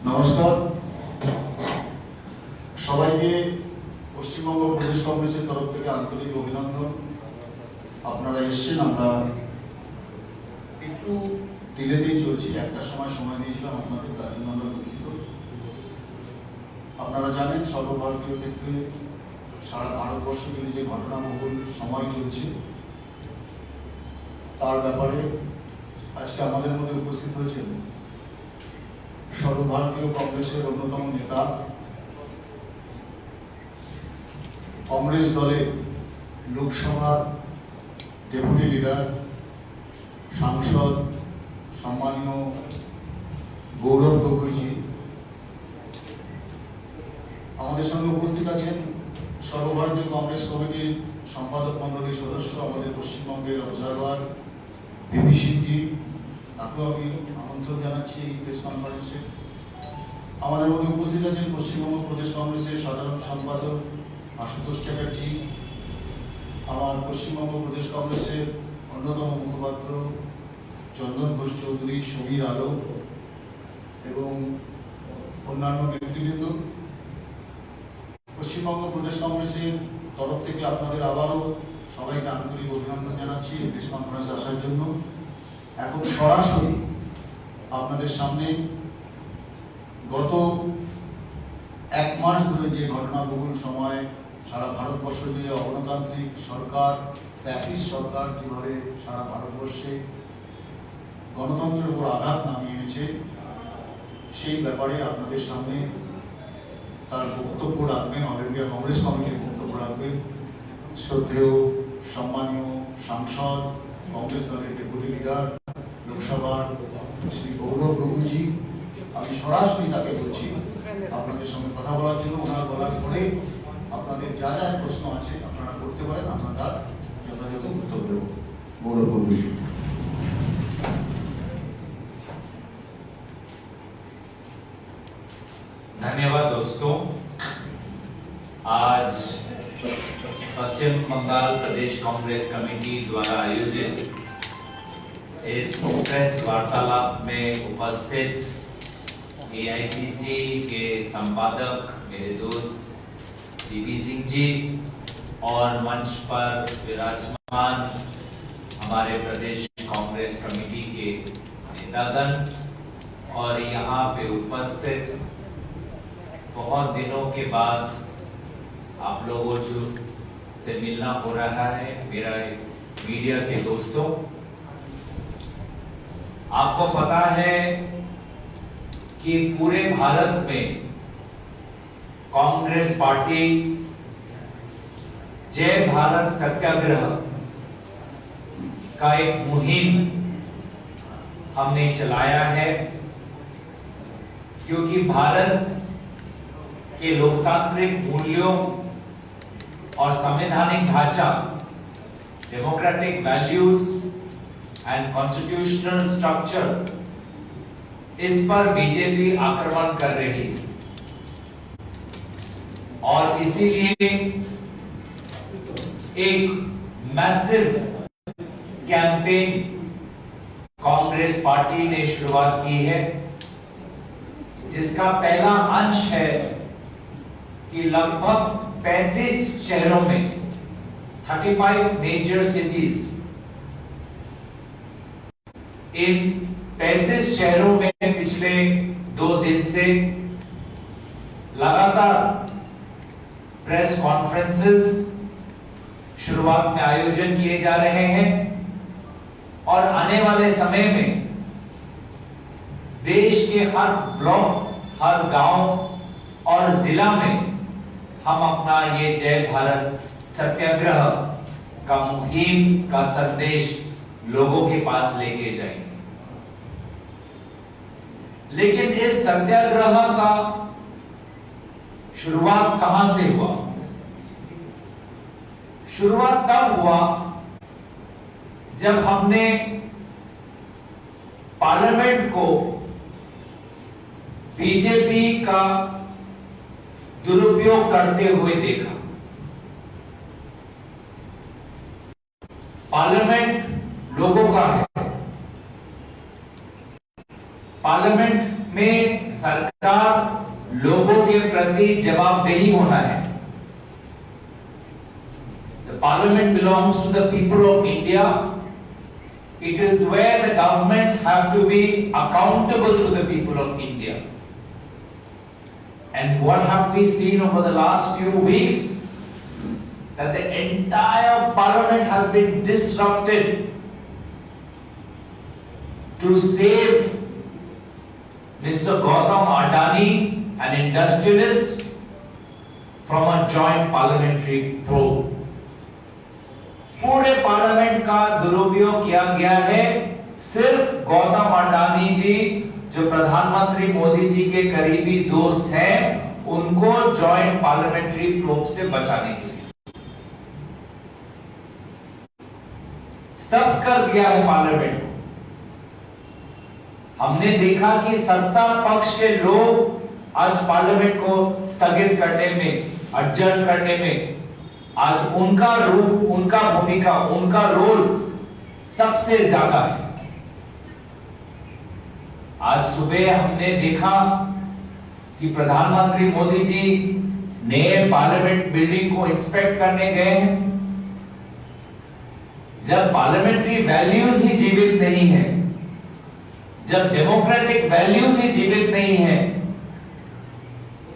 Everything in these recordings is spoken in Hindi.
নমস্কার সবাইকে পশ্চিমবঙ্গ প্রদেশ কংগ্রেসের তরফ থেকে আন্তরিক অভিনন্দন। আপনারা এসেছেন, আমরা একটু ডিলেতেই চলছি, একটা সময় দিয়েছিলাম আপনাদের, তার জন্য আমরা দুঃখিত। আপনারা জানেন সর্বভারতীয় ক্ষেত্রে সারা ভারতবর্ষ জুড়ে যে ঘটনাবহুল সময় চলছে তার ব্যাপারে আজকে আমাদের মধ্যে উপস্থিত হয়েছেন সর্বভারতীয় কংগ্রেসের অন্যতম নেতা, কংগ্রেস দলের লোকসভার ডেপুটি লিডার, সাংসদ সম্মানীয় গৌরব গগৈজি। আমাদের সঙ্গে উপস্থিত আছেন সর্বভারতীয় কংগ্রেস কমিটির সম্পাদক মন্ডলীর সদস্য, আমাদের পশ্চিমবঙ্গের অবজারভার ভিপি সিংজি, তাকেও আমি আমন্ত্রণ জানাচ্ছি এই প্রেস কনফারেন্সে। আমাদের মধ্যে উপস্থিত আছেন পশ্চিমবঙ্গ প্রদেশ কংগ্রেসের সাধারণ সম্পাদক আশুতোষ চ্যাটার্জি, আমার পশ্চিমবঙ্গ প্রদেশ কংগ্রেসের অন্যতম মুখপাত্র চন্দন ঘোষ চৌধুরী, সমীর আলো এবং অন্যান্য নেতৃবৃন্দ। পশ্চিমবঙ্গ প্রদেশ কংগ্রেসের তরফ থেকে আপনাদের আবারও সবাইকে আন্তরিক অভিনন্দন জানাচ্ছি এই প্রেস কনফারেন্সে আসার জন্য। এখন সরাসরি আপনাদের সামনে গত এক মাস ধরে যে ঘটনাবহুল সময় সারা ভারতবর্ষ জুড়ে অগণতান্ত্রিক সরকার, ফ্যাসিস্ট সরকার যেভাবে সারা ভারতবর্ষে গণতন্ত্রের উপর আঘাত নামিয়ে এনেছে, সেই ব্যাপারে আপনাদের সামনে তার বক্তব্য রাখবেন, অল ইন্ডিয়া কংগ্রেস কমিটির বক্তব্য রাখবেন শ্রদ্ধেয় সম্মানীয় সাংসদ, কংগ্রেস দলের ডেপুটি লিডার লোকসভার শ্রী গৌরব গগৈজি। আমি সরাসরি তাকে বলছি আপনাদের সঙ্গে কথা বলার জন্য। ওনার বলার পরে আপনাদের যা যা প্রশ্ন আছে আপনারা করতে পারেন, আমরা তার যথাযথ উত্তর দেব। গৌরব গগৈজি। धन्यवाद दोस्तों। आज पश्चिम बंगाल प्रदेश कांग्रेस कमेटी द्वारा आयोजित इस प्रेस वार्तालाप में उपस्थित एआईसीसी के संपादक मेरे दोस्त वीपी सिंह जी और मंच पर विराजमान हमारे प्रदेश कांग्रेस कमेटी के नेतागण और यहाँ पे उपस्थित बहुत दिनों के बाद आप लोगों से मिलना हो रहा है, मेरा मीडिया के दोस्तों। आपको पता है कि पूरे भारत में कांग्रेस पार्टी जय भारत सत्याग्रह का एक मुहिम हमने चलाया है, क्योंकि भारत के लोकतांत्रिक मूल्यों और संवैधानिक ढांचा, democratic values and constitutional structure, इस पर बीजेपी आक्रमण कर रही है और इसीलिए एक मैसिव कैंपेन कांग्रेस पार्टी ने शुरुआत की है, जिसका पहला अंश है कि लगभग 35 शहरों में 35 मेजर सिटीज, इन 35 शहरों में पिछले 2 दिन से लगातार प्रेस कॉन्फ्रेंसेस शुरुआत में आयोजन किए जा रहे हैं और आने वाले समय में देश के हर ब्लॉक, हर गांव और जिला में हम अपना ये जय भारत सत्याग्रह का मुहिम का संदेश लोगों के पास लेके जाएंगे। लेकिन इस सत्याग्रह का शुरुआत कहां से हुआ? शुरुआत तब हुआ जब हमने पार्लियामेंट को बीजेपी का दुरुपयोग करते हुए देखा। पार्लियामेंट लोगों का है। पार्लियामेंट में सरकार लोगों के प्रति जवाबदेही होना है। The parliament belongs to the people of India. It is where the government have to be accountable to the people of India. And what have we seen over the last few weeks? That the entire parliament has been disrupted to save Mr. Gautam Adani, an industrialist, from a joint parliamentary probe. पूरे पार्लियामेंट का दुरुपयोग किया गया है सिर्फ गौतम अडानी जी, जो प्रधानमंत्री मोदी जी के करीबी दोस्त हैं, उनको जॉइंट पार्लियामेंट्री प्रोब से बचाने के लिए स्तब्ध कर दिया है पार्लियामेंट। हमने देखा कि सत्ता पक्ष के लोग आज पार्लियामेंट को स्थगित करने में, अडजर्न करने में, आज उनका रूप, उनका भूमिका, उनका रोल सबसे ज्यादा है। आज सुबह हमने देखा कि प्रधानमंत्री मोदी जी नए पार्लियामेंट बिल्डिंग को इंस्पेक्ट करने गए हैं। जब पार्लियामेंट्री वैल्यूज ही जीवित नहीं है, जब डेमोक्रेटिक वैल्यूज ही जीवित नहीं है,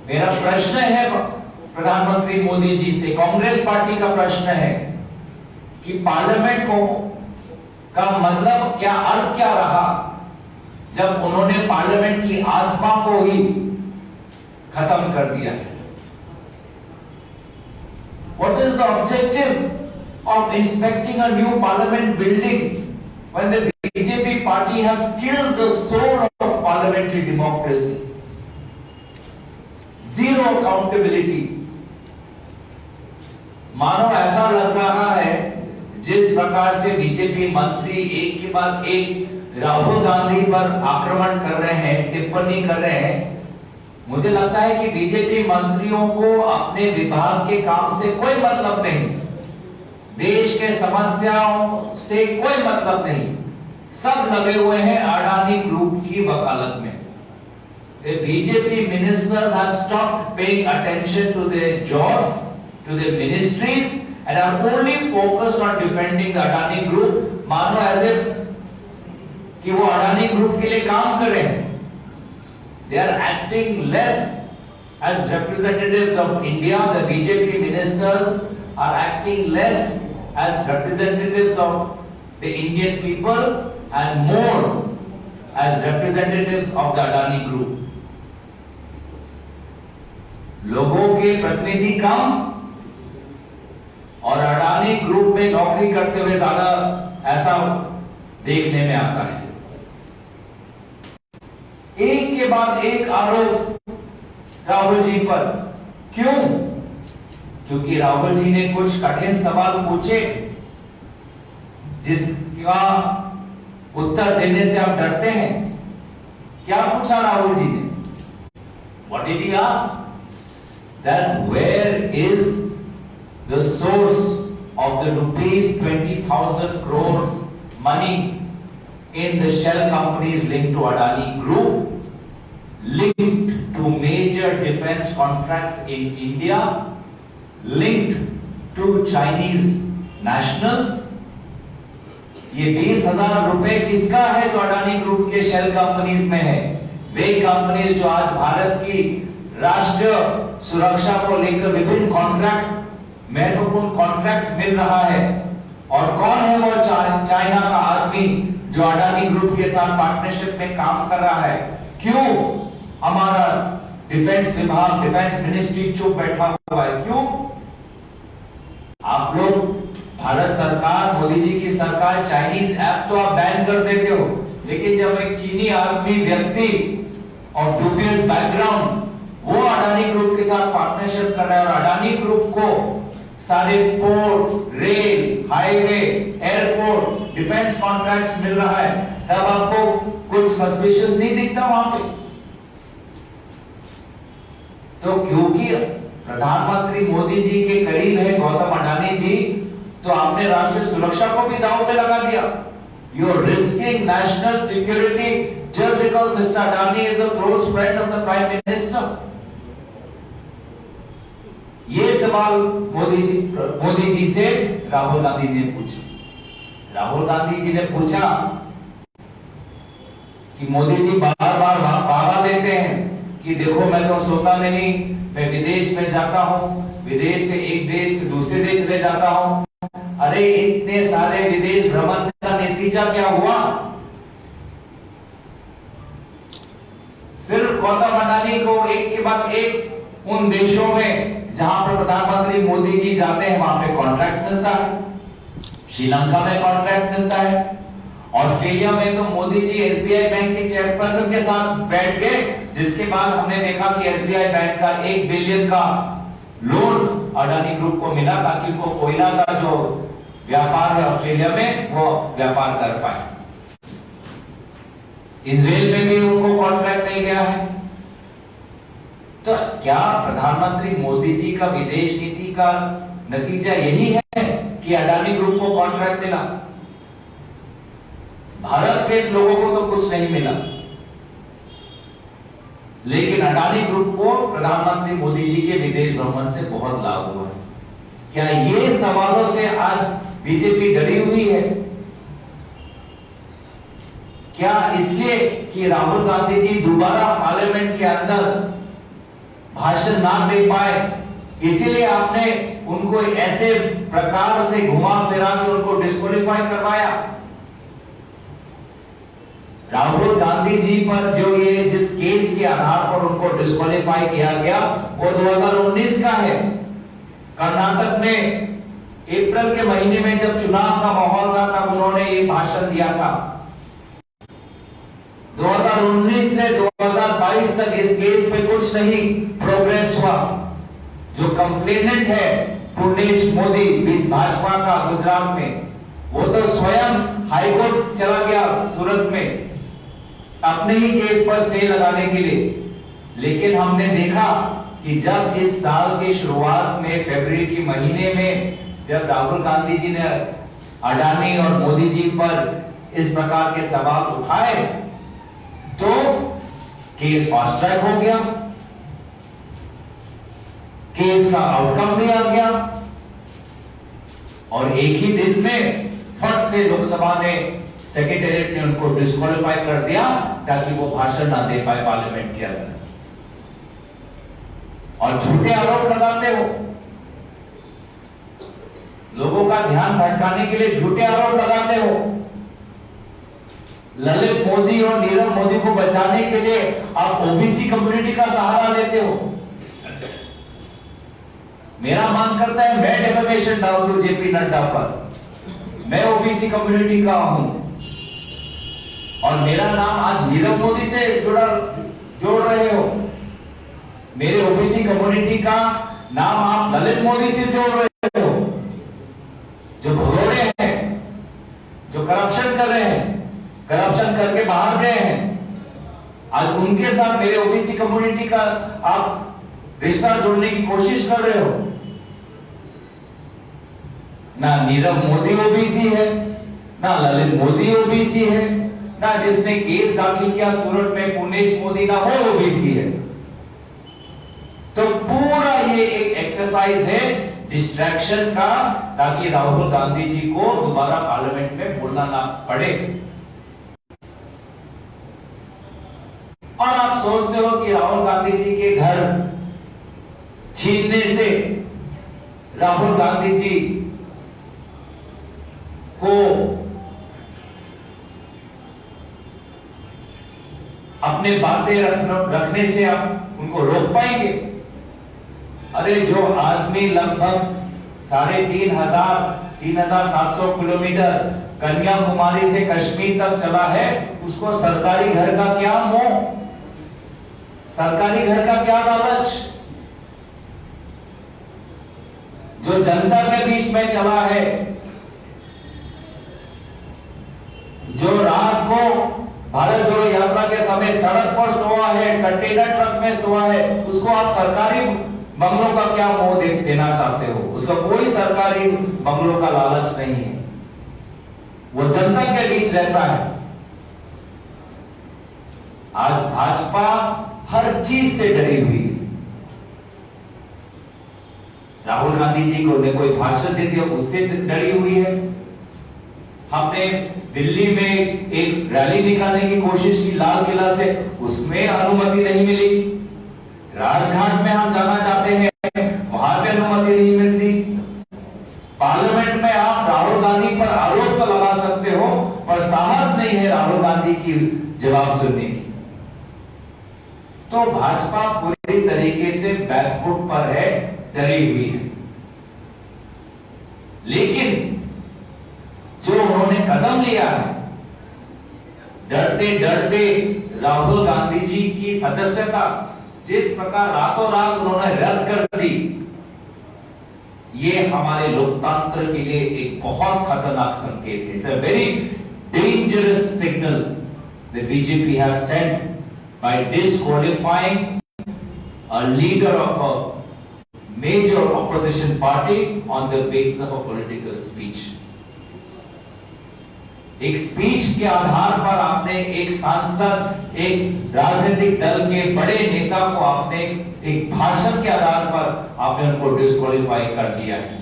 मेरा प्रश्न है प्रधानमंत्री मोदी जी से, कांग्रेस पार्टी का प्रश्न है कि पार्लियामेंट को का मतलब क्या, अर्थ क्या रहा जब उन्होंने पार्लियामेंट की आत्मा को ही खत्म कर दिया है। What is the objective of inspecting a new parliament building when the BJP party have killed the soul of parliamentary democracy? Zero accountability. मानो ऐसा लग रहा है जिस प्रकार से बीजेपी मंत्री एक के बाद एक राहुल गांधी पर आक्रमण कर रहे हैं, टिप्पणी कर रहे हैं, मुझे लगता है कि बीजेपी मंत्रियों को अपने विभाग के काम से कोई मतलब नहीं, देश के समस्याओं से कोई मतलब नहीं, सब लगे हुए हैं अडानी ग्रुप की वकालत में। The BJP ministers have stopped paying attention to their jobs, to their ministries, and are only focused on defending the Adani group, मानो as if कि वो अडानी ग्रुप के लिए काम कर रहे हैं। They are acting less as representatives of India. The BJP ministers are acting less as representatives of the Indian people and more as representatives of the Adani group. लोगों के प्रतिनिधि कम और अडानी ग्रुप में नौकरी करते हुए ज्यादा, ऐसा देखने में आता है। एक के बाद एक आरोप राहुल जी पर। क्यों? क्योंकि राहुल जी ने कुछ कठिन सवाल पूछे जिसका उत्तर देने से आप डरते हैं। क्या पूछा राहुल जी ने? What did he ask? That where is the source of the rupees 20,000 crore money in the shell companies linked to Adani Group, linked to major defense contracts in India, linked to Chinese nationals? ये 20,000 रुपए किसका है जो अडानी ग्रुप के शेल कंपनीज में है? वे कंपनीज जो आज भारत की राष्ट्रीय सुरक्षा को लेकर विभिन्न कॉन्ट्रैक्ट, महत्वपूर्ण कॉन्ट्रैक्ट मिल रहा है। और कौन है वो चाइना का आदमी जो अडानी ग्रुप के साथ पार्टनरशिप में काम कर रहा है? क्यों हमारा डिफेंस विभाग, डिफेंस मिनिस्ट्री चुप बैठा हुआ है? क्यों? आप लोग, भारत सरकार, मोदी जी की सरकार, चाइनीज ऐप तो आप बैन कर देते हो, लेकिन जब एक चीनी आदमी, व्यक्ति और डुबियस बैकग्राउंड वो अडानी ग्रुप के साथ पार्टनरशिप कर रहा है और अडानी ग्रुप को सारे port, rail, highway, airport, defence contracts मिल रहा है, तब आपको कुछ सस्पिशियस नहीं दिखता वहां पे? तो क्योंकि प्रधानमंत्री मोदी जी के करीब है गौतम अडानी जी, तो आपने राष्ट्रीय सुरक्षा को भी दांव पे लगा दिया। You are risking national security just because mister Adani is a close friend of the prime minister. ये सवाल मोदी जी से राहुल गांधी ने पूछा। राहुल गांधी जी ने पूछा कि मोदी जी बार बार वादा देते हैं कि देखो मैं तो सोता नहीं, मैं विदेश में जाता हूं, विदेश से एक देश से दूसरे देश ले जाता हूं। अरे इतने सारे विदेश भ्रमण का नतीजा क्या हुआ? सिर्फ गौतम अडानी को एक के बाद एक उन देशों में जहां पर प्रधानमंत्री मोदी जी जाते हैं वहां पे कॉन्ट्रैक्ट मिलता है। श्रीलंका में कॉन्ट्रैक्ट मिलता है। ऑस्ट्रेलिया में तो मोदी जी एसबीआई बैंक के चेयरपर्सन के साथ बैठ गए, जिसके बाद हमने देखा कि एसबीआई बैंक का 1 बिलियन का लोन अडानी ग्रुप को मिला ताकि उनको कोयला का जो व्यापार है ऑस्ट्रेलिया में वो व्यापार कर पाए। इजराइल में भी उनको कॉन्ट्रैक्ट मिल गया है। तो क्या प्रधानमंत्री मोदी जी का विदेश नीति का नतीजा यही है कि अडानी ग्रुप को कॉन्ट्रैक्ट मिला? भारत के लोगों को तो कुछ नहीं मिला, लेकिन अडानी ग्रुप को प्रधानमंत्री मोदी जी के विदेश भ्रमण से बहुत लाभ हुआ है। क्या ये सवालों से आज बीजेपी डरी हुई है? क्या इसलिए कि राहुल गांधी जी दोबारा पार्लियामेंट के अंदर भाषण ना दे पाए, इसीलिए आपने उनको ऐसे प्रकार से घुमा फिरा के उनको डिस्क्वालीफाई करवाया? राहुल गांधी जी पर जो ये जिस केस के आधार पर उनको डिस्क्वालीफाई किया गया वो 2019 का है। कर्नाटक में अप्रैल के महीने में जब चुनाव का माहौल था तब उन्होंने ये भाषण दिया था। 2019 से 2022 तक इस केस पे कुछ नहीं प्रोग्रेस हुआ। जो कंप्लेनेंट है पुर्णेश मोदी भाजपा का गुजरात में, वो तो स्वयं हाईकोर्ट चला गया सूरत में अपने ही केस पर स्टे लगाने के लिए। लेकिन हमने देखा कि जब इस साल की शुरुआत में फरवरी के महीने में जब राहुल गांधी जी ने अडानी और मोदी जी पर इस प्रकार के सवाल उठाए तो केस फास्ट ट्रैक हो गया, केस का आउटकम भी आ गया और एक ही दिन में फट से लोकसभा ने सेक्रेटेरिएट ने उनको डिस्क्वालीफाई कर दिया ताकि वो भाषण ना दे पाए पार्लियामेंट के अंदर। और झूठे आरोप लगाते हो, लोगों का ध्यान भटकाने के लिए झूठे आरोप लगाते हो। ललित मोदी और नीरव मोदी को बचाने के लिए आप ओबीसी कम्युनिटी का सहारा लेते हो। मेरा मन करता है मैं डेफेमेशन डाल दूं जेपी नड्डा पर। मैं ओबीसी कम्युनिटी का हूं और मेरा नाम आज नीरव मोदी से जोड़ रहे हो। मेरे ओबीसी कम्युनिटी का नाम आप ललित मोदी से जोड़ रहे हो, जो भगोड़े हैं, जो करप्शन कर रहे हैं, करप्शन करके बाहर गए हैं। आज उनके साथ मेरे ओबीसी कम्युनिटी का आप रिश्ता जोड़ने की कोशिश कर रहे हो। ना नीरव मोदी ओबीसी है, ना ललित मोदी ओबीसी है, ना जिसने केस दाखिल किया सूरत में पुर्णेश मोदी ना वो ओबीसी है। तो पूरा ये एक एक्सरसाइज है डिस्ट्रैक्शन का, ताकि राहुल गांधी जी को दोबारा पार्लियामेंट में बोलना ना पड़े। और आप सोचते हो कि राहुल गांधी जी के घर छीनने से राहुल गांधी जी को अपने बातें रखने से आप उनको रोक पाएंगे? अरे जो आदमी लगभग 3,700 किलोमीटर कन्याकुमारी से कश्मीर तक चला है, उसको सरकारी घर का क्या मोह, सरकारी घर का क्या लालच? जो जनता के बीच में चला है, जो रात को भारत जोड़ो यात्रा के समय सड़क पर सोया है, कंटेनर ट्रक में सोया है, उसको आप सरकारी बंगलों का क्या मोह देना चाहते हो? उसका कोई सरकारी बंगलों का लालच नहीं है, वो जनता के बीच रहता है। आज भाजपा हर चीज से डरी हुई है। राहुल गांधी जी को ने कोई भाषण दे दिया उससे डरी हुई है। हमने दिल्ली में एक रैली निकालने की कोशिश की लाल किला से, उसमें अनुमति नहीं मिली। राजघाट में हम जाना चाहते हैं, वहां पे अनुमति नहीं मिलती। पार्लियामेंट में आप राहुल गांधी पर आरोप तो लगा सकते हो, पर साहस नहीं है राहुल गांधी की जवाब सुनने की। तो भाजपा पूरी तरीके से बैकफुट पर है, डरी हुई है। लेकिन जो उन्होंने कदम लिया है, डरते डरते राहुल गांधी जी की सदस्यता जिस प्रकार रातों रात उन्होंने रद्द कर दी, ये हमारे लोकतंत्र के लिए एक बहुत खतरनाक संकेत है। It's a very dangerous signal the BJP have sent by disqualifying a leader of a major opposition party on the basis of a political speech. एक स्पीच के आधार पर आपने एक सांसद, एक राजनीतिक दल के बड़े नेता को आपने एक भाषण के आधार पर आपने उनको डिस्क्वालीफाई कर दिया है।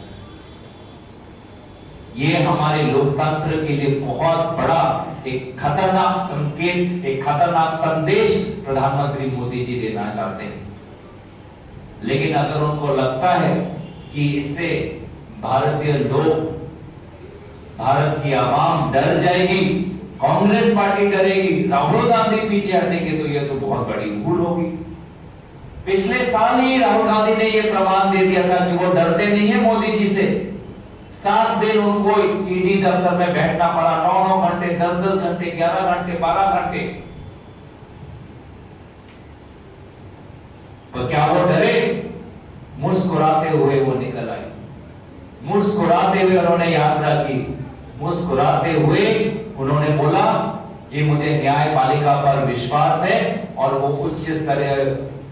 ये हमारे लोकतंत्र के लिए बहुत बड़ा एक खतरनाक संकेत, एक खतरनाक संदेश प्रधानमंत्री मोदी जी देना चाहते हैं। लेकिन अगर उनको लगता है कि इससे भारतीय लोग, भारत की आवाम डर जाएगी, कांग्रेस पार्टी डरेगी, राहुल गांधी पीछे हटेंगे, तो यह तो बहुत बड़ी भूल होगी। पिछले साल ही राहुल गांधी ने यह प्रमाण दे दिया था कि वो डरते नहीं है मोदी जी से। 7 दिन उनको ईडी दफ्तर में बैठना पड़ा, 9-9 घंटे, 10-10 घंटे, 11 घंटे, 12 घंटे। तो क्या वो डरे? मुस्कुराते हुए वो निकल आए, मुस्कुराते हुए उन्होंने यात्रा की, मुस्कुराते हुए उन्होंने बोला कि मुझे न्यायपालिका पर विश्वास है और वो उच्च स्तर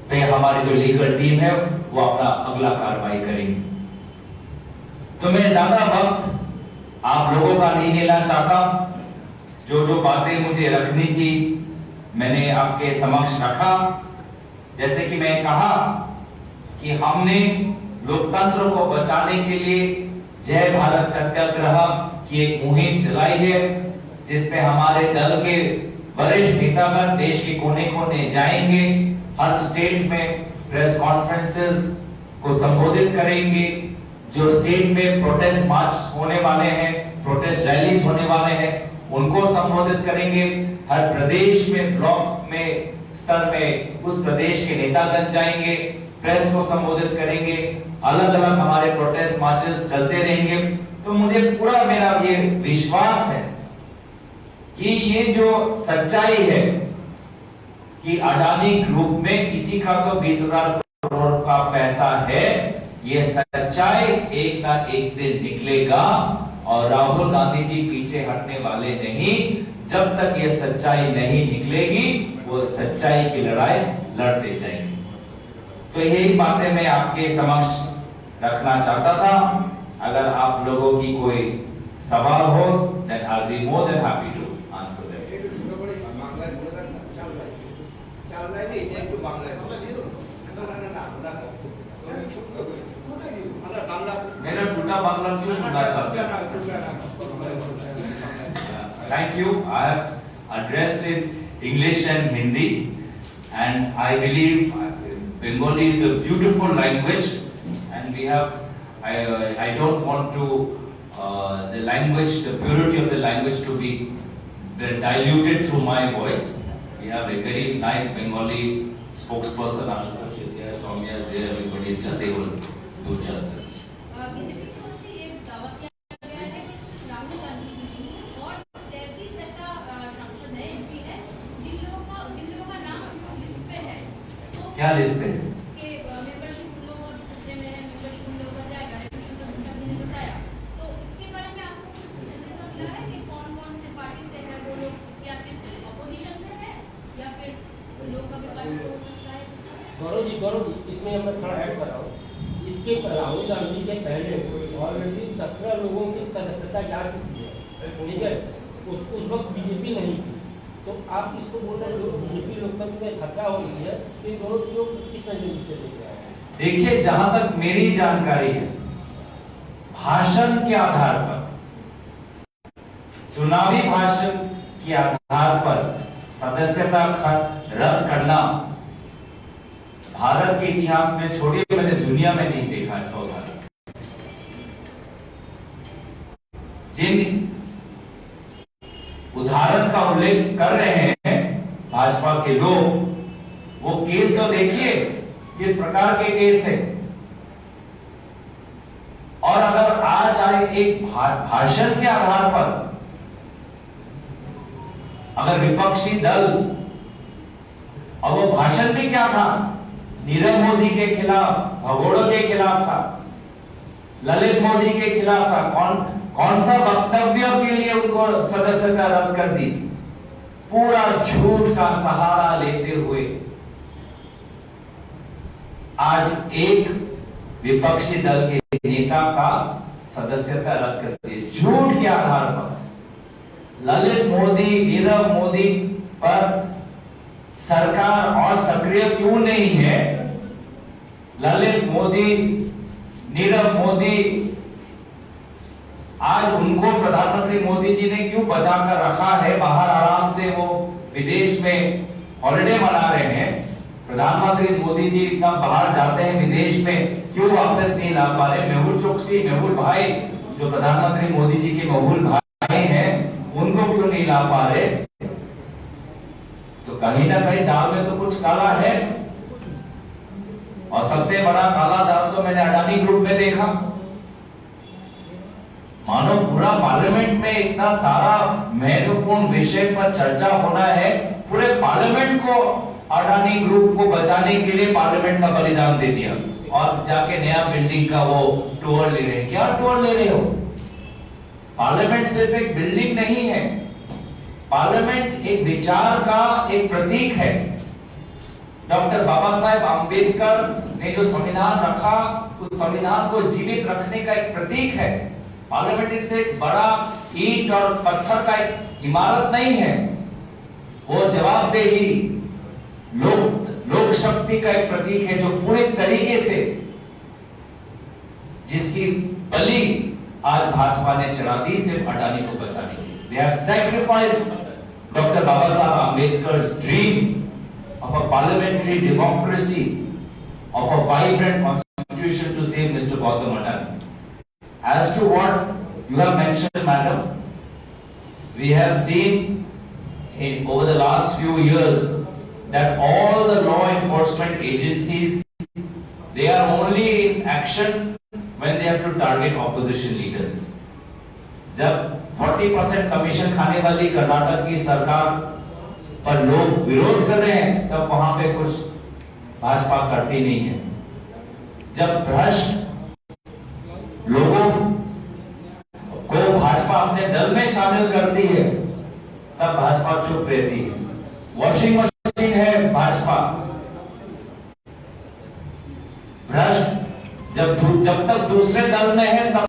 पे हमारी जो लीगल टीम है वो अपना अगला कार्रवाई करेंगी। तो मैं ज्यादा वक्त आप लोगों का नहीं लेना चाहता। जो जो बातें मुझे रखनी थी मैंने आपके समक्ष रखा। जैसे कि मैं कहा कि हमने लोकतंत्र को बचाने के लिए जय भारत सत्याग्रह की एक मुहिम चलाई है, जिसमें हमारे दल के वरिष्ठ नेतागण देश के कोने कोने जाएंगे, हर स्टेट में प्रेस कॉन्फ्रेंसेस को संबोधित करेंगे। जो स्टेट में प्रोटेस्ट मार्च होने वाले हैं, प्रोटेस्ट रैलीज होने वाले हैं, उनको संबोधित करेंगे। हर प्रदेश में, ब्लॉक में, स्तर में उस प्रदेश के नेतागण जाएंगे, प्रेस को संबोधित करेंगे। अलग अलग हमारे प्रोटेस्ट मार्चेस चलते रहेंगे। तो मुझे पूरा मेरा ये विश्वास है कि ये जो सच्चाई है कि अडानी ग्रुप में किसी का तो 20,000 करोड़ का पैसा है, ये सच्चाई एक ना एक दिन निकलेगा और राहुल गांधी जी पीछे हटने वाले नहीं। जब तक ये सच्चाई नहीं निकलेगी वो सच्चाई की लड़ाई लड़ते जाएंगे। तो यही बातें मैं आपके समक्ष रखना चाहता था। अगर आप लोगों की कोई सवाल हो then I'll be more than happy to answer them. मेरा टूटा बांग्ला क्यों सुनना चाहते हैं? Thank you. I have addressed in English and Hindi, and I believe Bengali is a beautiful language, and we have. I don't want to the language, the purity of the language to be diluted through my voice. We have a very nice Bengali spokesperson, Ashutosh is here, Soumya is here, everybody is here. They will do justice. BJP की ओर से ये दावा किया गया है कि सिर्फ राहुल गांधी जी नहीं और 33 ऐसा सांसद है, एमपी है, जिन लोगों का नाम लिस्ट पे है। तो क्या लिस्ट पे? कि मेंबरशिप उन लोगों के में है, मेंबरशिप उन लोगों का जाएगा, रविशंकर प्रसाद जी ने बताया। तो इसके बारे में आपको कुछ संदेश मिला है कि कौन-कौन से पार्टी से है वो लोग, क्या सिर्फ अपोजिशन से है या फिर लोग का भी पार्टी हो सकता है? गौरव जी इसमें मैं थोड़ा ऐड कर रहा हूँ। इसके राहुल गांधी के पहले ऑलरेडी 17 लोगों की सदस्यता जा चुकी है, ठीक है। उस वक्त बीजेपी नहीं थी, तो आप इसको बोल रहे हैं बीजेपी लोकतंत्र में खतरा हो गई है, इन दोनों चीजों को किस नजरिए से देख रहे हैं? देखिए, जहां तक मेरी जानकारी है, भाषण के आधार पर, चुनावी भाषण के आधार पर सदस्यता रद्द करना भारत के इतिहास में, छोड़िए मैंने दुनिया में नहीं देखा इसका उदाहरण। जिन उदाहरण का उल्लेख कर रहे हैं भाजपा के लोग, वो केस तो देखिए किस प्रकार के केस है। और अगर आज आए एक भाषण के आधार पर अगर विपक्षी दल, और वो भाषण भी क्या था, नीरव मोदी के खिलाफ, भगोड़ों के खिलाफ था, ललित मोदी के खिलाफ था। कौन सा वक्तव्य के लिए उनको सदस्यता रद्द कर दी? पूरा झूठ का सहारा लेते हुए आज एक विपक्षी दल के नेता का सदस्यता रद्द कर दी झूठ के आधार पर। ललित मोदी, नीरव मोदी पर सरकार और सक्रिय क्यों नहीं है? ललित मोदी, नीरव मोदी, आज उनको प्रधानमंत्री मोदी जी ने क्यों बचा कर रखा है? बाहर आराम से वो विदेश में हॉलिडे मना रहे हैं। प्रधानमंत्री मोदी जी इतना बाहर जाते हैं विदेश में, क्यों वापस नहीं ला पा रहे? मेहुल चोकसी, मेहुल भाई, जो प्रधानमंत्री मोदी जी के मेहुल भाई हैं, उनको क्यों नहीं ला पा रहे? तो कहीं ना कहीं दाल में तो कुछ काला है। और सबसे बड़ा काला दाल तो मैंने अडानी ग्रुप में देखा। मानो पूरा पार्लियामेंट में इतना सारा महत्वपूर्ण विषय पर चर्चा होना है, पूरे पार्लियामेंट को अडानी ग्रुप को बचाने के लिए पार्लियामेंट का बलिदान दे दिया, और जाके नया बिल्डिंग का वो टूर ले रहे हैं। क्या टूर ले रहे हो? पार्लियामेंट सिर्फ एक बिल्डिंग नहीं है, पार्लियामेंट एक विचार का एक प्रतीक है। डॉक्टर बाबा साहेब आंबेडकर ने जो संविधान रखा, उस संविधान को जीवित रखने का एक प्रतीक है। पार्लियामेंट से एक बड़ा ईंट और पत्थर का एक इमारत नहीं है, वो जवाबदेही, लोक शक्ति का एक प्रतीक है, जो पूरे तरीके से, जिसकी बलि आज भाजपा ने चढ़ा दी सिर्फ अडानी को बचाने के लिए। They have sacrificed Dr. Baba Saheb Ambedkar's dream of a parliamentary democracy, of a vibrant constitution to save Mr. Gautam Adani. As to what you have mentioned, madam, we have seen over the last few years that all the law enforcement agencies, they are only in action when they have to target opposition leaders. जब 40% कमीशन खाने वाली कर्नाटक की सरकार पर लोग विरोध कर रहे हैं, तब वहां पे कुछ भाजपा करती नहीं है। जब भ्रष्ट लोगों को भाजपा अपने दल में शामिल करती है, तब भाजपा चुप रहती है। वॉशिंग मशीन है भाजपा। भ्रष्ट जब तक दूसरे दल में है, तब